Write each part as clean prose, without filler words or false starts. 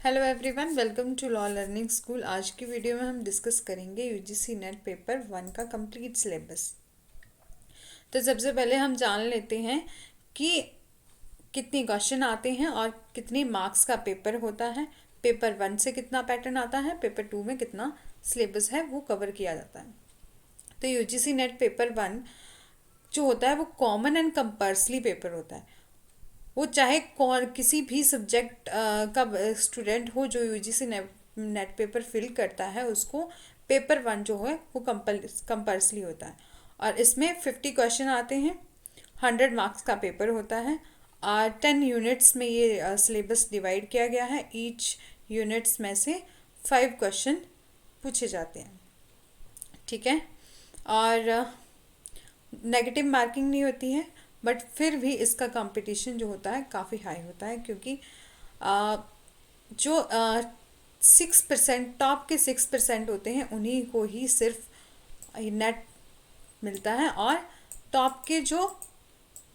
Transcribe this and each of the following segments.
Hello everyone, welcome to law learning school. आज की video में हम डिस्कस करेंगे यूजीसी नेट पेपर 1 का कंप्लीट सिलेबस। तो सबसे पहले हम जान लेते हैं कि कितने क्वेश्चन आते हैं और कितने मार्क्स का पेपर होता है। पेपर 1 से कितना पैटर्न आता है, पेपर 2 में कितना सिलेबस है वो कवर किया जाता है। तो यूजीसी नेट पेपर 1 जो होता है वो कॉमन एंड कंपल्सरी पेपर होता है। वो चाहे कौन किसी भी सब्जेक्ट का स्टूडेंट हो जो यूजीसी नेट पेपर फिल करता है, उसको पेपर 1 जो है वो कंपल्सरी होता है। और इसमें 50 क्वेश्चन आते हैं, 100 मार्क्स का पेपर होता है और 10 यूनिट्स में ये सिलेबस डिवाइड किया गया है। ईच यूनिट्स में से 5 क्वेश्चन पूछे जाते हैं, ठीक है। और नेगेटिव मार्किंग नहीं होती है, बट फिर भी इसका कंपटीशन जो होता है काफ़ी हाई होता है, क्योंकि आ, जो 6% टॉप के 6% होते हैं उन्हीं को ही सिर्फ नेट मिलता है, और टॉप के जो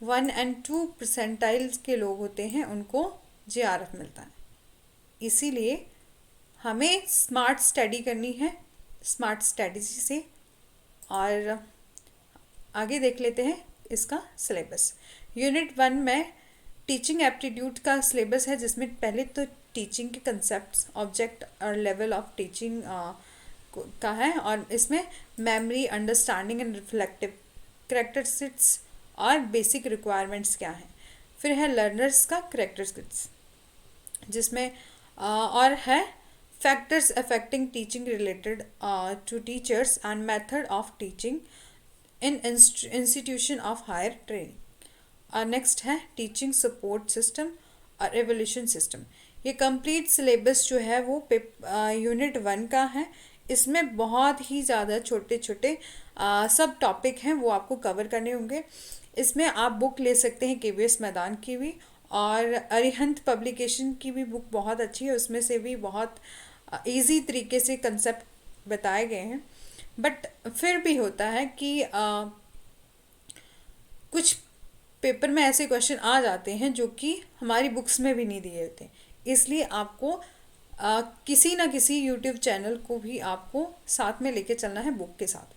1 और 2 परसेंटाइल्स के लोग होते हैं उनको जेआरएफ मिलता है। इसीलिए हमें स्मार्ट स्टडी करनी है, स्मार्ट स्ट्रेटजी से। और आगे देख लेते हैं इसका सिलेबस। यूनिट 1 में टीचिंग एप्टीट्यूड का सिलेबस है, जिसमें पहले तो टीचिंग के कंसेप्ट्स, ऑब्जेक्ट और लेवल ऑफ टीचिंग का है, और इसमें memory, understanding and reflective characteristics और बेसिक रिक्वायरमेंट्स क्या हैं। फिर है लर्नर्स का करेक्टरिस्टिक्स, जिसमें और है factors affecting teaching related to teachers and method of teaching in institution of higher training. और नेक्स्ट है टीचिंग सपोर्ट सिस्टम और एवोल्यूशन सिस्टम। ये कंप्लीट सिलेबस जो है वो यूनिट 1 का है। इसमें बहुत ही ज़्यादा छोटे छोटे सब टॉपिक हैं, वो आपको कवर करने होंगे। इसमें आप बुक ले सकते हैं केवीएस मैदान की भी, और अरिहंत पब्लिकेशन की भी बुक बहुत अच्छी है। उसमें से भी बहुत इजी तरीके से कंसेप्ट बताए गए हैं। बट फिर भी होता है कि कुछ पेपर में ऐसे क्वेश्चन आ जाते हैं जो कि हमारी बुक्स में भी नहीं दिए होते। इसलिए आपको किसी ना किसी यूट्यूब चैनल को भी आपको साथ में लेके चलना है बुक के साथ।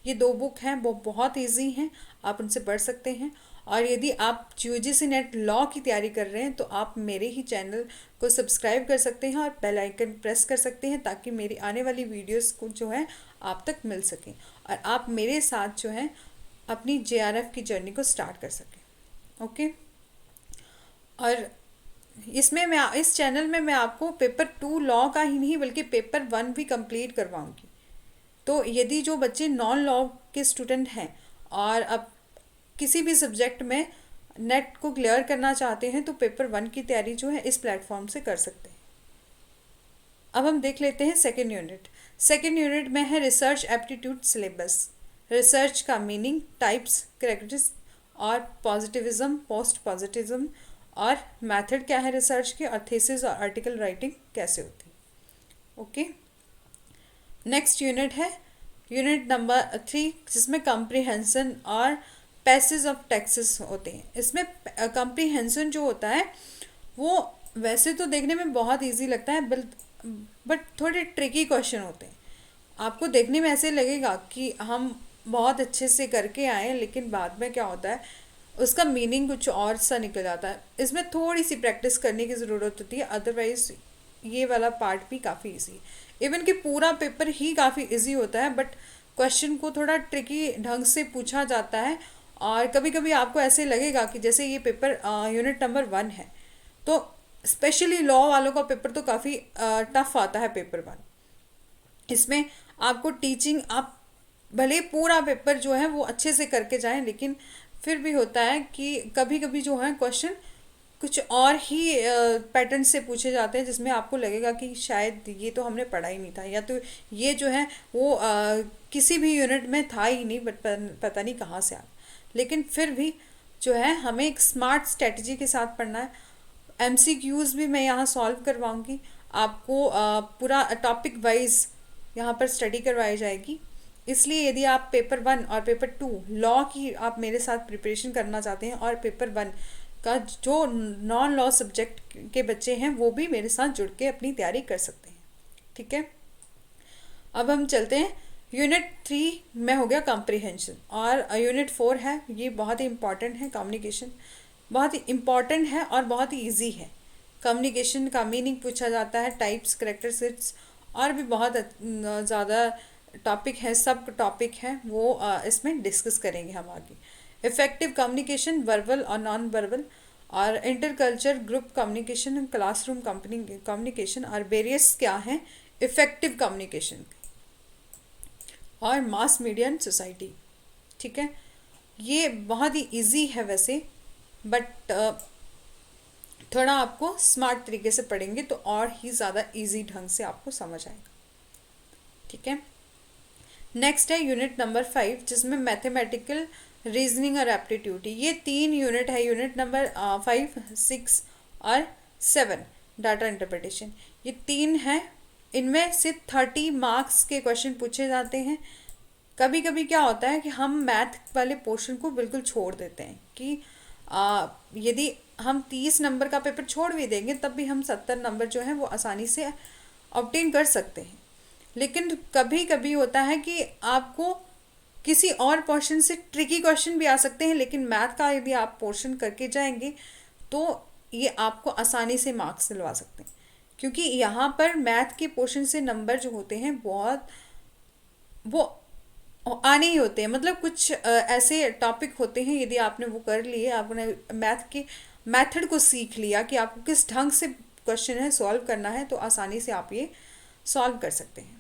ये 2 बुक हैं, वो बहुत इजी हैं, आप उनसे पढ़ सकते हैं। और यदि आप यूजीसी नेट लॉ की तैयारी कर रहे हैं तो आप मेरे ही चैनल को सब्सक्राइब कर सकते हैं और बेल आइकन प्रेस कर सकते हैं, ताकि मेरी आने वाली वीडियोस को जो है आप तक मिल सकें और आप मेरे साथ जो है अपनी जेआरएफ की जर्नी को स्टार्ट कर सकें। ओके। और इसमें मैं इस चैनल में मैं आपको पेपर 2 लॉ का ही नहीं बल्कि पेपर 1 भी कंप्लीट करवाऊंगी। तो यदि जो बच्चे नॉन लॉ के स्टूडेंट हैं और अब किसी भी सब्जेक्ट में नेट को क्लियर करना चाहते हैं, तो पेपर 1 की तैयारी जो है इस प्लेटफॉर्म से कर सकते हैं। अब हम देख लेते हैं सेकेंड यूनिट। सेकेंड यूनिट में है रिसर्च एप्टीट्यूड सिलेबस। रिसर्च का मीनिंग, टाइप्स, कैरेक्टरिस्टिक्स और पॉजिटिविज्म, पोस्ट पॉजिटिविज्म, और मेथड क्या है रिसर्च के, और थीसिस और आर्टिकल राइटिंग कैसे होती है। ओके। नेक्स्ट यूनिट है यूनिट नंबर 3, जिसमें कंप्रीहेंशन और पैसेज ऑफ टेक्सेस होते हैं। इसमें कंप्रीहेंशन जो होता है वो वैसे तो देखने में बहुत इजी लगता है, बट थोड़े ट्रिकी क्वेश्चन होते हैं। आपको देखने में ऐसे लगेगा कि हम बहुत अच्छे से करके आए, लेकिन बाद में क्या होता है उसका मीनिंग कुछ और सा निकल जाता है। इसमें थोड़ी सी प्रैक्टिस करने की ज़रूरत होती है, अदरवाइज ये वाला पार्ट भी काफ़ी इजी है। इवन कि पूरा पेपर ही काफ़ी इजी होता है, बट क्वेश्चन को थोड़ा ट्रिकी ढंग से पूछा जाता है। और कभी कभी आपको ऐसे लगेगा कि जैसे ये पेपर यूनिट नंबर 1 है, तो स्पेशली लॉ वालों का पेपर तो काफ़ी टफ आता है पेपर 1। इसमें आपको टीचिंग, आप भले पूरा पेपर जो है वो अच्छे से करके जाएं, लेकिन फिर भी होता है कि कभी कभी जो है क्वेश्चन कुछ और ही पैटर्न से पूछे जाते हैं, जिसमें आपको लगेगा कि शायद ये तो हमने पढ़ा ही नहीं था, या तो ये जो है वो किसी भी यूनिट में था ही नहीं, बट पता नहीं कहाँ से आ। लेकिन फिर भी जो है हमें एक स्मार्ट स्ट्रेटजी के साथ पढ़ना है। एमसीक्यूज़ भी मैं यहाँ सॉल्व करवाऊँगी आपको, पूरा टॉपिक वाइज यहाँ पर स्टडी करवाई जाएगी। इसलिए यदि आप पेपर 1 और पेपर 2 लॉ की आप मेरे साथ प्रिपरेशन करना चाहते हैं, और पेपर 1 का जो नॉन लॉ सब्जेक्ट के बच्चे हैं वो भी मेरे साथ जुड़ के अपनी तैयारी कर सकते हैं। ठीक है, अब हम चलते हैं यूनिट 3 में हो गया कॉम्प्रिहेंशन, और यूनिट 4 है, ये बहुत ही इम्पॉर्टेंट है। कम्युनिकेशन बहुत ही इम्पॉर्टेंट है और बहुत ही ईजी है। कम्युनिकेशन का मीनिंग पूछा जाता है, टाइप्स, करेक्टरिस्टिक्स, और भी बहुत ज़्यादा टॉपिक है, सब टॉपिक हैं, वो इसमें डिस्कस करेंगे हम आगे। इफेक्टिव कम्युनिकेशन, वर्बल और नॉन वर्बल, और interculture group communication, classroom communication, और बेरियस क्या है इफेक्टिव कम्युनिकेशन, और मास मीडिया एंड सोसाइटी। ठीक है, ये बहुत ही इजी है वैसे, बट थोड़ा आपको स्मार्ट तरीके से पढ़ेंगे तो और ही ज़्यादा इजी ढंग से आपको समझ आएगा। ठीक है, नेक्स्ट है यूनिट नंबर 5, जिसमें मैथमेटिकल रीजनिंग और एप्टीट्यूड। ये 3 यूनिट है, यूनिट नंबर 5, 6 और 7, डाटा इंटरप्रिटेशन। ये 3 है, इनमें से 30 मार्क्स के क्वेश्चन पूछे जाते हैं। कभी कभी क्या होता है कि हम मैथ वाले पोर्शन को बिल्कुल छोड़ देते हैं कि यदि हम 30 नंबर का पेपर छोड़ भी देंगे तब भी हम 70 नंबर जो है वो आसानी से ऑब्टेन कर सकते हैं। लेकिन कभी कभी होता है कि आपको किसी और पोर्शन से ट्रिकी क्वेश्चन भी आ सकते हैं, लेकिन मैथ का यदि आप पोर्शन करके जाएंगे तो ये आपको आसानी से मार्क्स दिलवा सकते हैं, क्योंकि यहाँ पर मैथ के पोर्शन से नंबर जो होते हैं बहुत वो आने ही होते हैं। मतलब कुछ ऐसे टॉपिक होते हैं, यदि आपने वो कर लिए, आपने मैथ के मेथड को सीख लिया कि आपको किस ढंग से क्वेश्चन है सॉल्व करना है, तो आसानी से आप ये सॉल्व कर सकते हैं।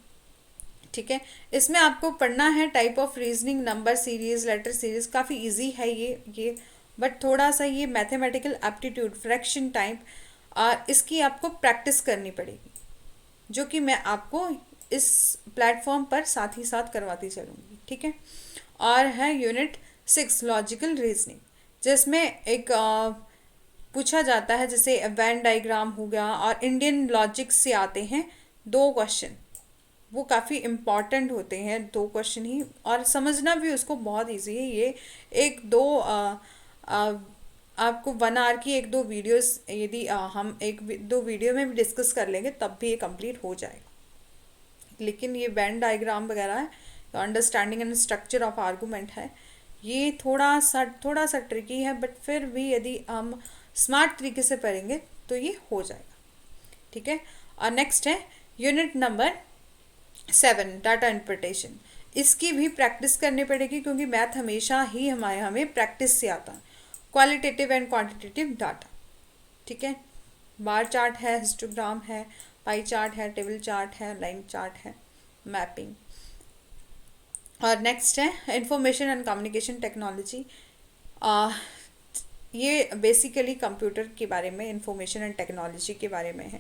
ठीक है, इसमें आपको पढ़ना है type of reasoning, number series, letter series, काफ़ी इजी है ये बट थोड़ा सा ये मैथमेटिकल एप्टीट्यूड, फ्रैक्शन टाइप, इसकी आपको प्रैक्टिस करनी पड़ेगी, जो कि मैं आपको इस प्लेटफॉर्म पर साथ ही साथ करवाती चलूँगी। ठीक है, और है यूनिट 6 लॉजिकल रीजनिंग, जिसमें एक पूछा जाता है, जैसे वेन डायग्राम हो गया, और इंडियन लॉजिक से आते हैं 2 क्वेश्चन, वो काफ़ी इम्पॉर्टेंट होते हैं, 2 क्वेश्चन ही, और समझना भी उसको बहुत इजी है। ये 1-2 आपको 1 आवर की 1-2 वीडियोस यदि हम 1-2 वीडियो में भी डिस्कस कर लेंगे तब भी ये कंप्लीट हो जाएगा। लेकिन ये वेन डायग्राम वगैरह है, तो understanding and structure of argument है, ये थोड़ा सा ट्रिकी है, बट फिर भी यदि हम स्मार्ट तरीके से पढ़ेंगे तो ये हो जाएगा। ठीक है, और नेक्स्ट है यूनिट नंबर 7 डाटा इंटरप्रिटेशन। इसकी भी प्रैक्टिस करनी पड़ेगी, क्योंकि मैथ हमेशा ही हमें प्रैक्टिस से आता है। Qualitative and quantitative data. ठीक है, बार चार्ट है, हिस्टोग्राम है, पाई चार्ट है, टेबल चार्ट है, लाइन चार्ट है, मैपिंग। और नेक्स्ट है इंफॉर्मेशन एंड कम्युनिकेशन टेक्नोलॉजी। ये बेसिकली कंप्यूटर के बारे में, इंफॉर्मेशन एंड टेक्नोलॉजी के बारे में है।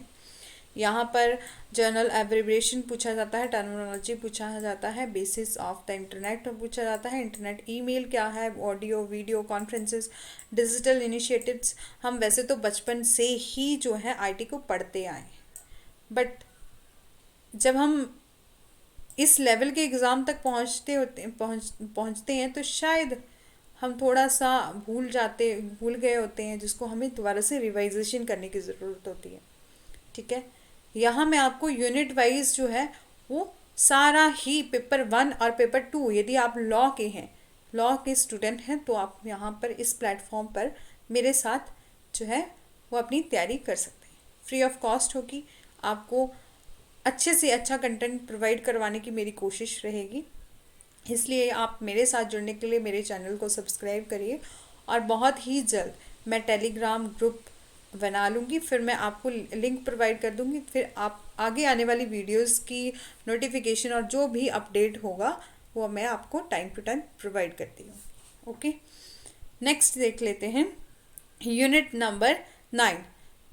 यहाँ पर जनरल एब्रिविएशन पूछा जाता है, टर्मिनोलॉजी पूछा जाता है, बेसिस ऑफ द इंटरनेट पूछा जाता है, इंटरनेट ईमेल क्या है, audio video conferences, digital initiatives. हम वैसे तो बचपन से ही जो है आईटी को पढ़ते आए, बट जब हम इस लेवल के एग्ज़ाम तक पहुँचते हैं तो शायद हम थोड़ा सा भूल गए होते हैं, जिसको हमें दोबारा से रिवाइजेशन करने की ज़रूरत होती है। ठीक है, यहाँ मैं आपको यूनिट वाइज जो है वो सारा ही पेपर 1 और पेपर 2, यदि आप लॉ के स्टूडेंट हैं तो आप यहाँ पर इस प्लेटफॉर्म पर मेरे साथ जो है वो अपनी तैयारी कर सकते हैं। फ्री ऑफ कॉस्ट होगी, आपको अच्छे से अच्छा कंटेंट प्रोवाइड करवाने की मेरी कोशिश रहेगी, इसलिए आप मेरे साथ जुड़ने के लिए मेरे चैनल को सब्सक्राइब करिए। और बहुत ही जल्द मैं टेलीग्राम ग्रुप बना लूँगी, फिर मैं आपको लिंक प्रोवाइड कर दूँगी, फिर आप आगे आने वाली वीडियोस की नोटिफिकेशन और जो भी अपडेट होगा वो मैं आपको टाइम टू टाइम प्रोवाइड करती हूँ। ओके, नेक्स्ट देख लेते हैं unit number 9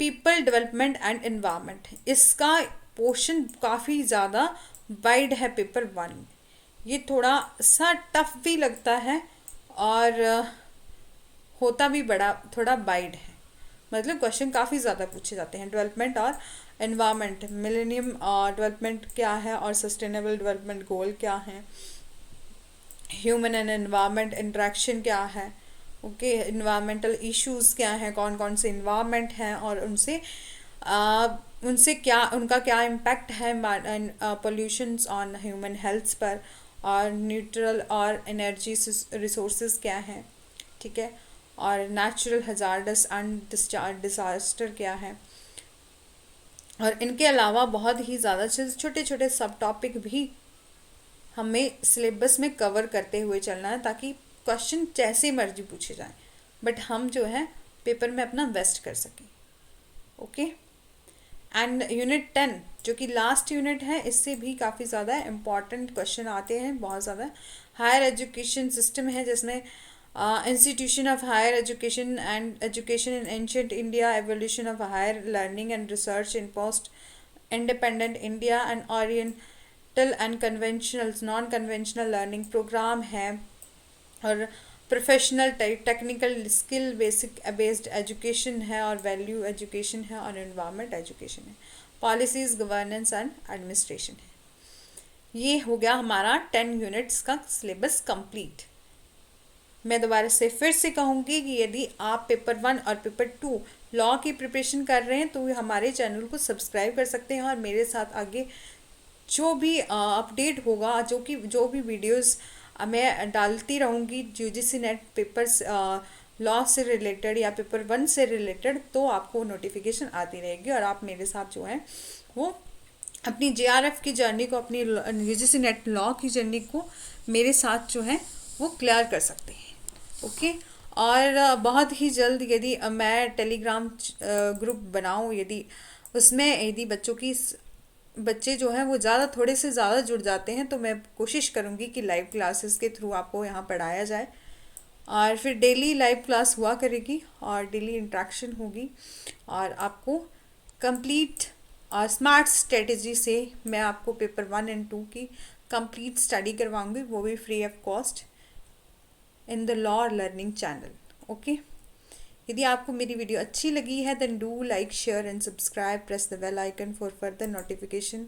people development and environment. इसका पोर्शन काफ़ी ज़्यादा वाइड है पेपर 1 में, ये थोड़ा सा टफ भी लगता है और होता भी थोड़ा वाइड है, मतलब क्वेश्चन काफ़ी ज़्यादा पूछे जाते हैं। डेवलपमेंट और एनवायरनमेंट, मिलेनियम डेवलपमेंट क्या है और सस्टेनेबल डेवलपमेंट गोल क्या है, ह्यूमन एंड एनवायरनमेंट इंटरेक्शन क्या है, ओके, इन्वायरमेंटल इश्यूज क्या हैं, कौन कौन से इन्वायरमेंट हैं और आ, उनसे क्या, उनका क्या इम्पैक्ट है पोल्यूशंस ऑन ह्यूमन हेल्थ पर, और न्यूट्रल और एनर्जी रिसोर्सेज क्या हैं, ठीक है, और नेचुरल हजार्डस एंड डिजास्टर क्या है। और इनके अलावा बहुत ही ज़्यादा छोटे छोटे सब टॉपिक भी हमें सिलेबस में कवर करते हुए चलना है, ताकि क्वेश्चन जैसे मर्जी पूछे जाएं बट हम जो है पेपर में अपना बेस्ट कर सकें। ओके। एंड यूनिट 10 जो कि लास्ट यूनिट है, इससे भी काफ़ी ज़्यादा इम्पॉर्टेंट क्वेश्चन आते हैं, बहुत ज़्यादा। हायर एजुकेशन सिस्टम है जिसमें institution of higher education and education in ancient India, evolution of higher learning and research in post independent India and oriental and conventional non conventional learning programme है, और professional technical skill basic based education है, और value education है, और environment education है, policies governance and administration है। ये हो गया हमारा 10 यूनिट्स का सिलेबस कंप्लीट। मैं दोबारा से फिर से कहूँगी कि यदि आप पेपर 1 और पेपर 2 लॉ की प्रिपरेशन कर रहे हैं तो हमारे चैनल को सब्सक्राइब कर सकते हैं, और मेरे साथ आगे जो भी अपडेट होगा, जो भी वीडियोस मैं डालती रहूँगी यूजीसी नेट पेपर्स लॉ से रिलेटेड या पेपर 1 से रिलेटेड, तो आपको नोटिफिकेशन आती रहेगी, और आप मेरे साथ जो है वो अपनी जेआरएफ की जर्नी को, अपनी यूजीसी नेट लॉ की जर्नी को मेरे साथ जो है वो क्लियर कर सकते हैं। ओके। और बहुत ही जल्द यदि मैं टेलीग्राम ग्रुप बनाऊँ, यदि उसमें यदि बच्चे जो हैं वो थोड़े से ज़्यादा जुड़ जाते हैं, तो मैं कोशिश करूँगी कि लाइव क्लासेस के थ्रू आपको यहाँ पढ़ाया जाए, और फिर डेली लाइव क्लास हुआ करेगी और डेली इंट्रैक्शन होगी, और आपको कंप्लीट और स्मार्ट स्ट्रेटजी से मैं आपको पेपर 1 एंड 2 की कंप्लीट स्टडी करवाऊँगी, वो भी free of cost in the law learning channel. Okay. यदि आपको मेरी वीडियो अच्छी लगी है then do like share and subscribe, press the bell icon for further notification.